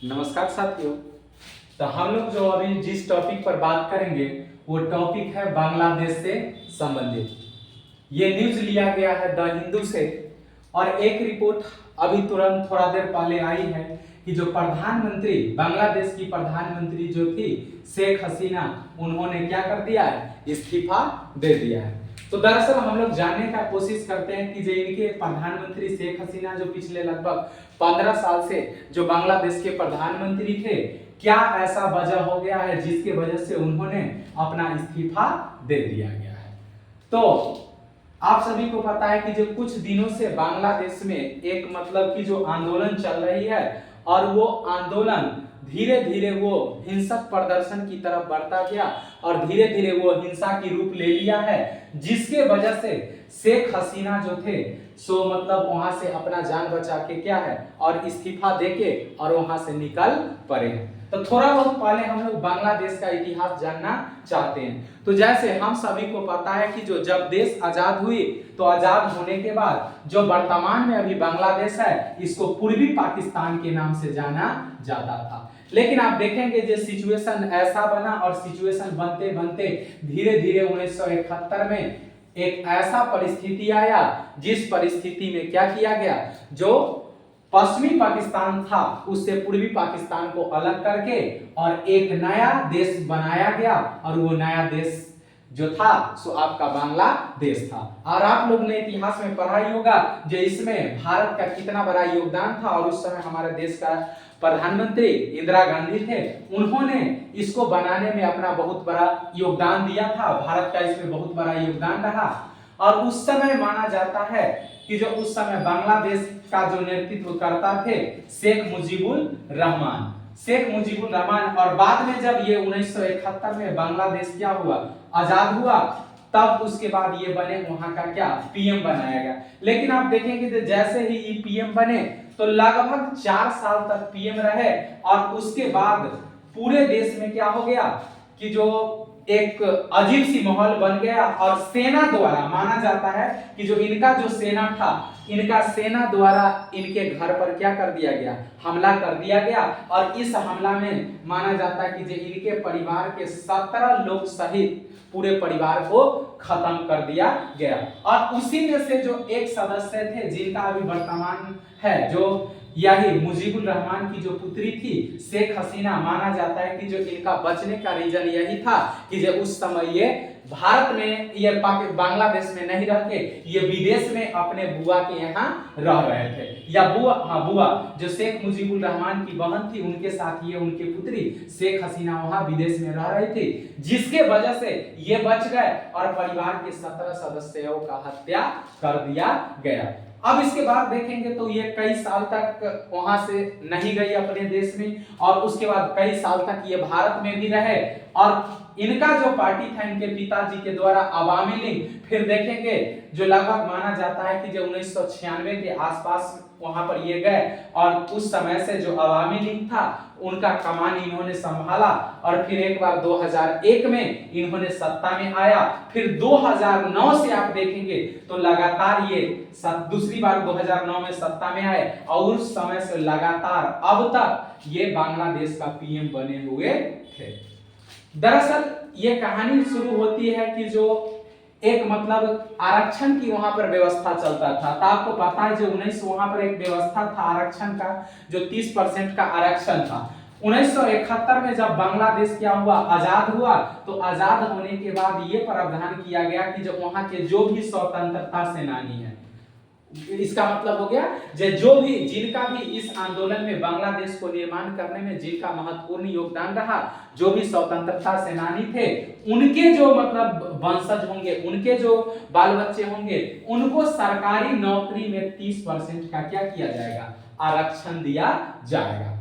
नमस्कार साथियों। तो हम लोग जो अभी जिस टॉपिक पर बात करेंगे वो टॉपिक है बांग्लादेश से संबंधित। ये न्यूज लिया गया है द हिंदू से और एक रिपोर्ट अभी तुरंत थोड़ा देर पहले आई है कि जो प्रधानमंत्री बांग्लादेश की प्रधानमंत्री जो थी शेख हसीना, उन्होंने क्या कर दिया है, इस्तीफा दे दिया है। तो दरअसल हम लोग जानने का कोशिश करते हैं कि जो इनके प्रधानमंत्री शेख हसीना जो पिछले लगभग 15 साल से जो बांग्लादेश के प्रधानमंत्री थे, क्या ऐसा वजह हो गया है जिसके वजह से उन्होंने अपना इस्तीफा दे दिया गया है। तो आप सभी को पता है कि जो कुछ दिनों से बांग्लादेश में एक मतलब की जो आंदोलन चल रही है और वो आंदोलन धीरे धीरे वो हिंसक प्रदर्शन की तरफ बढ़ता गया और धीरे धीरे वो हिंसा की रूप ले लिया है, जिसके वजह से शेख हसीना जो थे सो मतलब वहां से अपना जान बचा के क्या है और इस्तीफा देके और वहां से निकल पड़े हैं। तो थोड़ा बहुत पहले हम लोग बांग्लादेश का इतिहास जानना चाहते हैं। तो जैसे हम सभी को पता है कि जो जब देश आजाद हुई तो आजाद होने के बाद जो वर्तमान में अभी बांग्लादेश है इसको पूर्वी पाकिस्तान के नाम से जाना जाता था। लेकिन आप देखेंगे जो सिचुएशन ऐसा बना और सिचुएशन बनते बनते धीरे धीरे 1971 में एक ऐसा परिस्थिति आया जिस परिस्थिति में क्या किया गया, जो पश्चिमी पाकिस्तान था उससे पूर्वी पाकिस्तान को अलग करके और एक नया देश बनाया गया और वो नया देश जो था सो आपका बांग्लादेश था। और आप लोग ने इतिहास में पढ़ा ही होगा जो इसमें भारत का कितना बड़ा योगदान था और उस समय हमारे देश का प्रधानमंत्री इंदिरा गांधी थे, उन्होंने इसको बनाने में अपना बहुत बड़ा योगदान दिया था। भारत का इसमें बहुत बड़ा योगदान रहा और उस समय माना जाता है कि जो उस समय बांग्लादेश का जो नेतृत्व करता थे शेख मुजीबुर रहमान, शेख मुजीबुर रहमान। और बाद में जब ये 1971 में बांग्लादेश क्या हुआ, आजाद हुआ, तब उसके बाद ये बने वहां का क्या पीएम बनाया गया। लेकिन आप देखेंगे कि जैसे ही ये पीएम बने तो लगभग 4 साल तक पीएम रहे और उसके बाद पूरे देश में क्या हो गया कि जो एक अजीब सी माहौल बन गया और सेना द्वारा माना जाता है कि जो इनका जो सेना था, इनका सेना द्वारा इनके घर पर क्या कर दिया गया, हमला कर दिया गया। और इस हमला में माना जाता है कि जो इनके परिवार के 17 लोग सहित पूरे परिवार को खत्म कर दिया गया। और उसी में से जो एक सदस्य थे जिनका अभी वर्तमान है, जो यही मुजीबुर रहमान की जो पुत्री थी शेख हसीना, माना जाता है कि जो इनका बचने का रीजन यही था कि जो उस समय ये भारत में ये बांग्लादेश में नहीं रह के ये विदेश में अपने बुआ के यहाँ रह रहे थे, या बुआ जो शेख मुजीबुर रहमान की बहन थी उनके साथ ये उनकी पुत्री शेख हसीना वहां विदेश में रह रही थी, जिसके वजह से ये बच गए और परिवार के 17 सदस्यों का हत्या कर दिया गया। अब इसके बाद देखेंगे तो ये कई साल तक वहां से नहीं गई अपने देश में और उसके बाद कई साल तक ये भारत में भी रहे। और इनका जो पार्टी था इनके पिताजी के द्वारा अवामी लीग, फिर देखेंगे जो लगभग माना जाता है कि जो 1996 के आसपास वहां पर ये गए और उस समय से जो अवामी लीग था उनका कमान इन्होंने संभाला और फिर एक बार 2001 में इन्होंने सत्ता में आया। फिर 2009 से आप देखेंगे तो लगातार ये दूसरी बार 2009 में सत्ता में आए और उस समय से लगातार अब तक ये बांग्लादेश का पीएम बने हुए थे। दरअसल ये कहानी शुरू होती है कि जो एक मतलब आरक्षण की वहां पर व्यवस्था चलता था। तो आपको पता है जो 19 वहां पर एक व्यवस्था था आरक्षण का, जो 30% का आरक्षण था। 1971 में जब बांग्लादेश क्या हुआ, आजाद हुआ, तो आजाद होने के बाद ये प्रावधान किया गया कि जो वहां के जो भी स्वतंत्रता सेनानी है, इसका मतलब हो गया जो भी जिनका भी इस आंदोलन में बांग्लादेश को निर्माण करने में जिनका महत्वपूर्ण योगदान रहा, जो भी स्वतंत्रता सेनानी थे, उनके जो मतलब वंशज होंगे, उनके जो बाल बच्चे होंगे, उनको सरकारी नौकरी में 30% का क्या किया जाएगा, आरक्षण दिया जाएगा।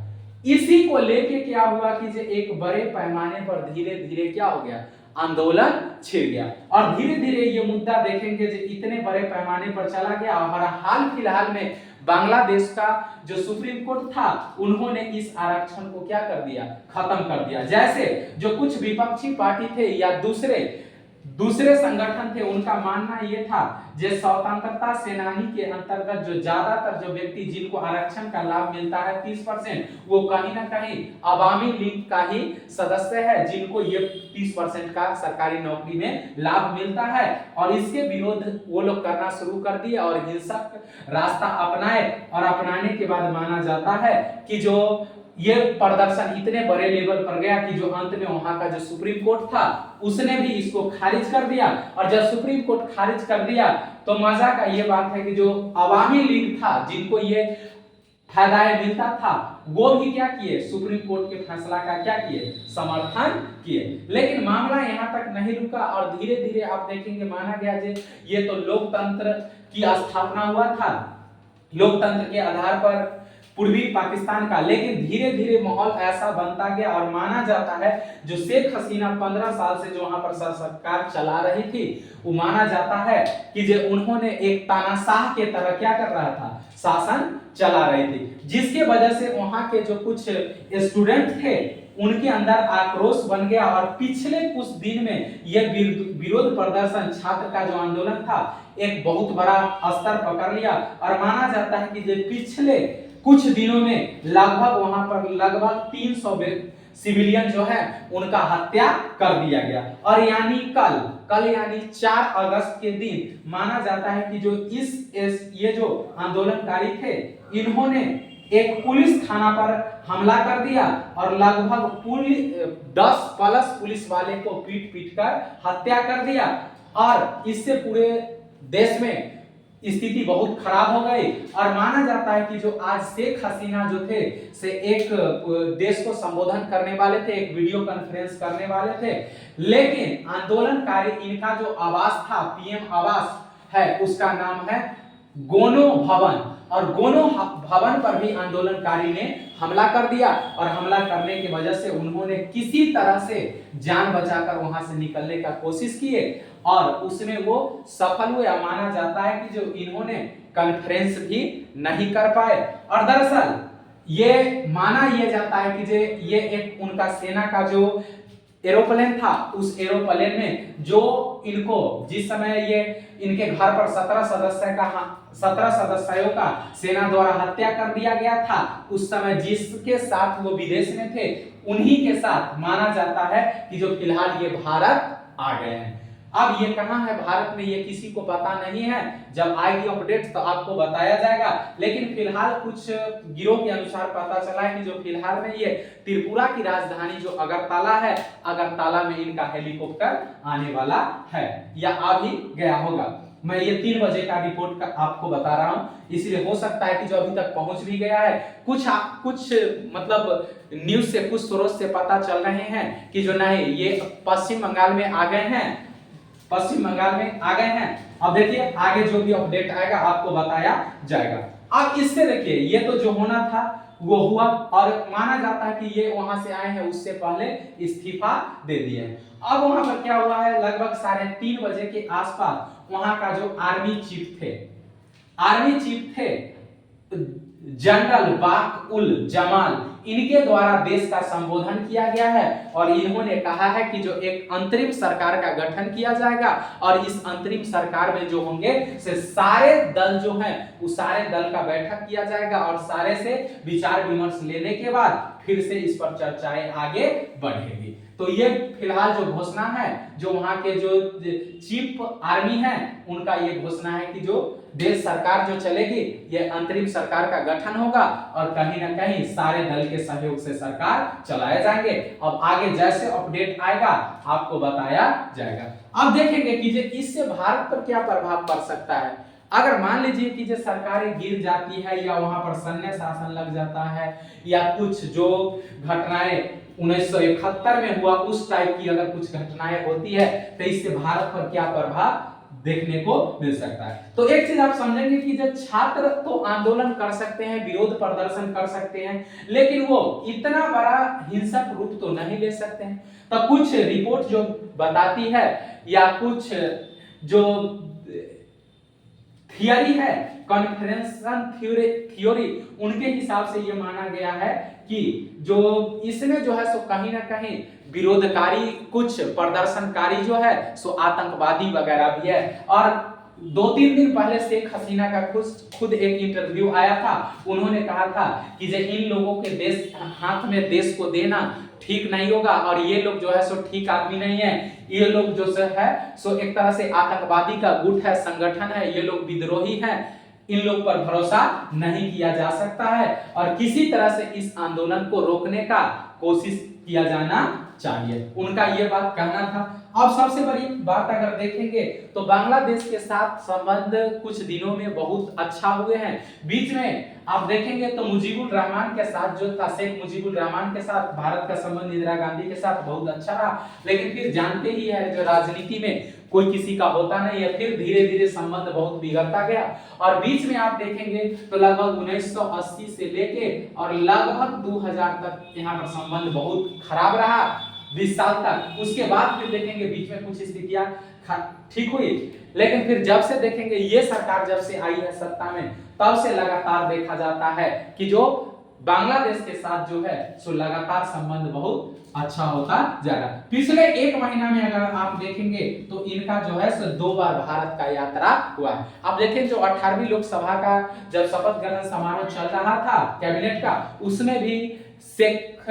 इसी को लेके क्या हुआ कि जो एक बड़े पैमाने पर धीरे धीरे क्या हो गया, आंदोलन छिड़ गया और धीरे धीरे ये मुद्दा देखेंगे जो इतने बड़े पैमाने पर चला गया। और हाल फिलहाल में बांग्लादेश का जो सुप्रीम कोर्ट था उन्होंने इस आरक्षण को क्या कर दिया, खत्म कर दिया। जैसे जो कुछ विपक्षी पार्टी थे या दूसरे दूसरे संगठन थे उनका मानना ये था जो स्वतंत्रता सेनानी के अंतर्गत जो ज्यादातर जो व्यक्ति जिनको आरक्षण का लाभ मिलता है 30%, वो कहीं ना कहीं अवामी लीग का ही सदस्य है जिनको ये 30% का सरकारी नौकरी में लाभ मिलता है। और इसके विरोध वो लोग करना शुरू कर दिए और हिंसक रास्ता अपनाए, और अपनाने के बाद माना जाता है कि जो ये प्रदर्शन इतने बड़े लेवल पर गया कि जो अंत में वहां का जो सुप्रीम कोर्ट था उसने भी इसको खारिज कर दिया। और जब सुप्रीम कोर्ट खारिज कर दिया तो मजा का ये बात है कि जो अवामी लीग था जिनको ये फायदा मिलता था वो भी क्या किए, सुप्रीम कोर्ट के फैसला का क्या किए, समर्थन किए। लेकिन मामला यहाँ तक नहीं रुका और धीरे धीरे आप देखेंगे माना गया जे ये तो लोकतंत्र की स्थापना हुआ था, लोकतंत्र के आधार पर पूर्वी पाकिस्तान का, लेकिन धीरे धीरे माहौल ऐसा बनता गया और माना जाता है जो शेख हसीना 15 साल से जो वहां पर सरकार चला रही थी वो माना जाता है कि जो उन्होंने एक तानाशाह के तरह क्या कर रहा था, शासन चला रही थी, जिसके वजह से वहां के जो कुछ स्टूडेंट थे उनके अंदर आक्रोश बन गया। और पिछले कुछ दिन में यह विरोध प्रदर्शन छात्र का जो आंदोलन था एक बहुत बड़ा स्तर पकड़ लिया और माना जाता है कि जो पिछले कुछ दिनों में लगभग वहां पर लगभग 300 सिविलियन जो है उनका हत्या कर दिया गया। और यानी कल यानी 4 अगस्त के दिन माना जाता है कि जो ये जो आंदोलनकारी थे इन्होंने एक पुलिस थाना पर हमला कर दिया और लगभग 10 प्लस पुलिस वाले को पीट कर हत्या कर दिया। और इससे पूरे देश में स्थिति बहुत खराब हो गई और माना जाता है कि जो आज शेख हसीना जो थे से एक देश को संबोधन करने वाले थे, एक वीडियो कॉन्फ्रेंस करने वाले थे, लेकिन आंदोलनकारी इनका जो आवास था पीएम आवास है उसका नाम है गोनो भवन, और गोनो भवन पर भी आंदोलनकारी ने हमला कर दिया और हमला करने की वजह से उन्होंने किसी तरह से जान बचाकर वहां से निकलने का कोशिश किए और उसमें वो सफल हुए। माना जाता है कि जो इन्होंने कॉन्फ्रेंस भी नहीं कर पाए और दरअसल ये माना यह जाता है कि ये एक उनका सेना का जो एरोप्लेन था उस एरोप्लेन में जो इनको जिस समय ये इनके घर पर 17 सदस्यों का सेना द्वारा हत्या कर दिया गया था, उस समय जिसके साथ वो विदेश में थे उन्हीं के साथ माना जाता है कि जो फिलहाल ये भारत आ गए हैं। अब ये कहां है भारत में ये किसी को पता नहीं है, जब आएगी अपडेट तो आपको बताया जाएगा। लेकिन फिलहाल कुछ गिरोह के अनुसार पता चला है कि जो फिलहाल में ये त्रिपुरा की राजधानी जो अगरतला है, अगरतला में इनका हेलीकॉप्टर आने वाला है या आ भी गया होगा। मैं ये 3 बजे का रिपोर्ट का आपको बता रहा हूं, इसलिए हो सकता है कि जो अभी तक पहुंच भी गया है कुछ मतलब न्यूज से कुछ स्रोत से पता चल रहे हैं कि जो नहीं ये पश्चिम बंगाल में आ गए हैं, पश्चिम बंगाल में आ गए हैं। अब देखिए आगे जो भी अपडेट आएगा आपको बताया जाएगा। अब इससे देखिए ये तो जो होना था वो हुआ और माना जाता है कि ये वहां से आए हैं उससे पहले इस्तीफा दे दिए। अब वहां पर क्या हुआ है, लगभग 3:30 बजे के आसपास वहां का जो आर्मी चीफ थे जनरल बाक उल जमाल, इनके द्वारा देश का संबोधन किया गया है और इन्होंने कहा है कि जो एक अंतरिम सरकार का गठन किया जाएगा और इस अंतरिम सरकार में जो होंगे से सारे दल जो हैं उस सारे दल का बैठक किया जाएगा और सारे से विचार विमर्श लेने के बाद फिर से इस पर चर्चाएं आगे बढ़ेगी। तो ये फिलहाल जो घोषणा है जो वहां के जो चीफ आर्मी है उनका ये घोषणा है कि जो देश सरकार जो चलेगी ये अंतरिम सरकार का गठन होगा और कहीं ना कहीं सारे दल के सहयोग से सरकार चलाए जाएंगे। अब आगे जैसे अपडेट आएगा आपको बताया जाएगा। अब देखेंगे कि इससे भारत पर क्या प्रभाव पड़ सकता है। अगर मान लीजिए कि जो सरकारें गिर जाती है या वहां पर सैन्य शासन लग जाता है या कुछ जो घटनाएं 1971 में हुआ उस टाइप की अगर कुछ घटनाएं होती है तो इससे भारत पर क्या प्रभाव देखने को मिल सकता है। तो एक चीज आप समझेंगे कि जब छात्र तो आंदोलन कर सकते हैं, विरोध प्रदर्शन कर सकते हैं, लेकिन वो इतना बड़ा हिंसक रूप तो नहीं ले सकते हैं। तो कुछ रिपोर्ट जो बताती है या कुछ जो थियरी है, कॉन्फ्रेंशन थ्योरी, उनके हिसाब से ये माना गया है कि जो इसमें जो है सो कहीं ना कहीं विरोधकारी कुछ प्रदर्शनकारी जो है सो आतंकवादी वगैरह भी है। और 2-3 दिन पहले शेख हसीना का खुद एक इंटरव्यू आया था, उन्होंने कहा था कि जो इन लोगों के देश हाथ में देश को देना ठीक नहीं होगा और ये लोग जो है सो ठीक आदमी नहीं है, ये लोग जो है सो एक तरह से आतंकवादी का गुट है, संगठन है, ये लोग विद्रोही हैं, इन लोग पर भरोसा नहीं किया जा सकता है और किसी तरह से इस आंदोलन को रोकने का कोशिश किया जाना चाहिए, उनका ये बात कहना था। अब सबसे बड़ी बात अगर देखेंगे तो बांग्लादेश के साथ संबंध कुछ दिनों में बहुत अच्छा हुए हैं। बीच में आप देखेंगे तो मुजीबुर रहमान के साथ जो था, शेख मुजीबुर रहमान के साथ भारत का संबंध इंदिरा गांधी के साथ बहुत अच्छा रहा, लेकिन फिर जानते ही है जो राजनीति में कोई किसी का होता नहीं है, फिर धीरे धीरे संबंध बहुत बिगड़ता गया और बीच में आप देखेंगे तो लगभग 1980 से लेके और लगभग 2000 तक यहाँ पर संबंध बहुत खराब रहा, 20 साल तक। उसके बाद फिर देखेंगे बीच में कुछ स्थितियां ठीक हुई, लेकिन फिर जब से देखेंगे ये सरकार जब से आई है सत्ता में, तब से लगातार देखा जाता है कि जो बांग्लादेश के साथ जो है सो लगातार संबंध बहुत अच्छा होता जा रहा है। पिछले 1 महीना में अगर आप देखेंगे तो इनका जो है सो 2 बार भारत का यात्रा हुआ है। आप देखें जो 18वीं लोकसभा का जब शपथ ग्रहण समारोह चल रहा था कैबिनेट का, उसमें भी शेख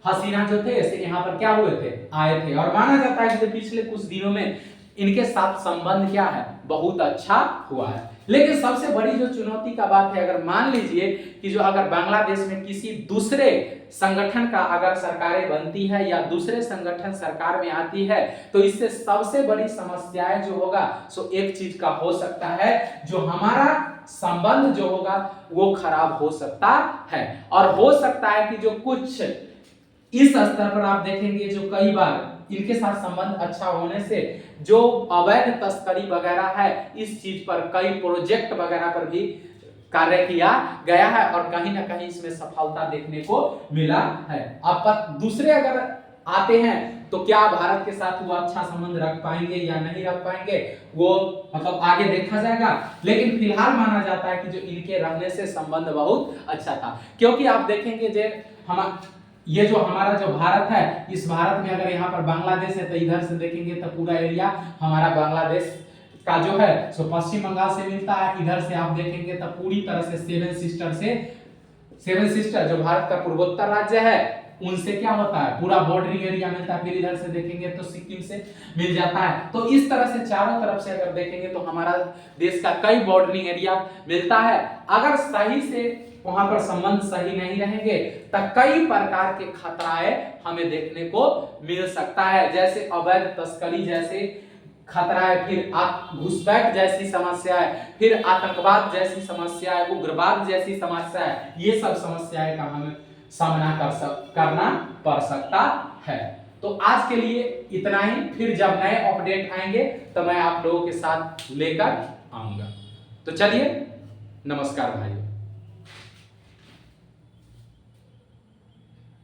हसीना जो थे यहाँ पर क्या हुए थे, आए थे और माना जाता है कि पिछले कुछ दिनों में इनके साथ संबंध क्या है, बहुत अच्छा हुआ है। लेकिन सबसे बड़ी जो चुनौती का बात है, अगर मान लीजिए कि जो अगर बांग्लादेश में किसी दूसरे संगठन का अगर सरकारें बनती है या दूसरे संगठन सरकार में आती है, तो इससे सबसे बड़ी समस्याएं जो होगा सो एक चीज का हो सकता है, जो हमारा संबंध जो होगा वो खराब हो सकता है और हो सकता है कि जो कुछ इस स्तर पर आप देखेंगे जो कई बार इनके साथ संबंध अच्छा होने से जो अवैध तस्करी वगैरह है, इस चीज पर कई प्रोजेक्ट वगैरह पर भी कार्य किया गया है और कहीं ना कहीं इसमें सफलता देखने को मिला है। अब दूसरे अगर आते हैं तो क्या भारत के साथ वो अच्छा संबंध रख पाएंगे या नहीं रख पाएंगे, वो मतलब आगे देखा जाएगा, लेकिन फिलहाल माना जाता है कि जो इनके रहने से संबंध बहुत अच्छा था। क्योंकि आप देखेंगे जो ये जो हमारा जो भारत है, इस भारत में अगर यहाँ पर बांग्लादेश है तो इधर से देखेंगे तो पूरा एरिया हमारा बांग्लादेश का जो है सो पश्चिम बंगाल से मिलता है, इधर से आप देखेंगे तो पूरी तरह से सेवन सिस्टर जो भारत का पूर्वोत्तर राज्य है उनसे क्या होता है, पूरा बॉर्डरिंग एरिया मिलता है। फिर इधर से देखेंगे तो सिक्किम से मिल जाता है। तो इस तरह से चारों तरफ से अगर देखेंगे तो हमारा देश का कई बॉर्डरिंग एरिया मिलता है। अगर सही से वहां पर संबंध सही नहीं रहेंगे तो कई प्रकार के खतराएं हमें देखने को मिल सकता है, जैसे अवैध तस्करी जैसे खतरा है, फिर घुसपैठ जैसी समस्या है, फिर आतंकवाद जैसी समस्या है, उग्रवाद जैसी समस्या है, ये सब समस्याएं का हमें सामना करना पड़ सकता है। तो आज के लिए इतना ही, फिर जब नए अपडेट आएंगे तो मैं आप लोगों के साथ लेकर आऊंगा। तो चलिए, नमस्कार भाई।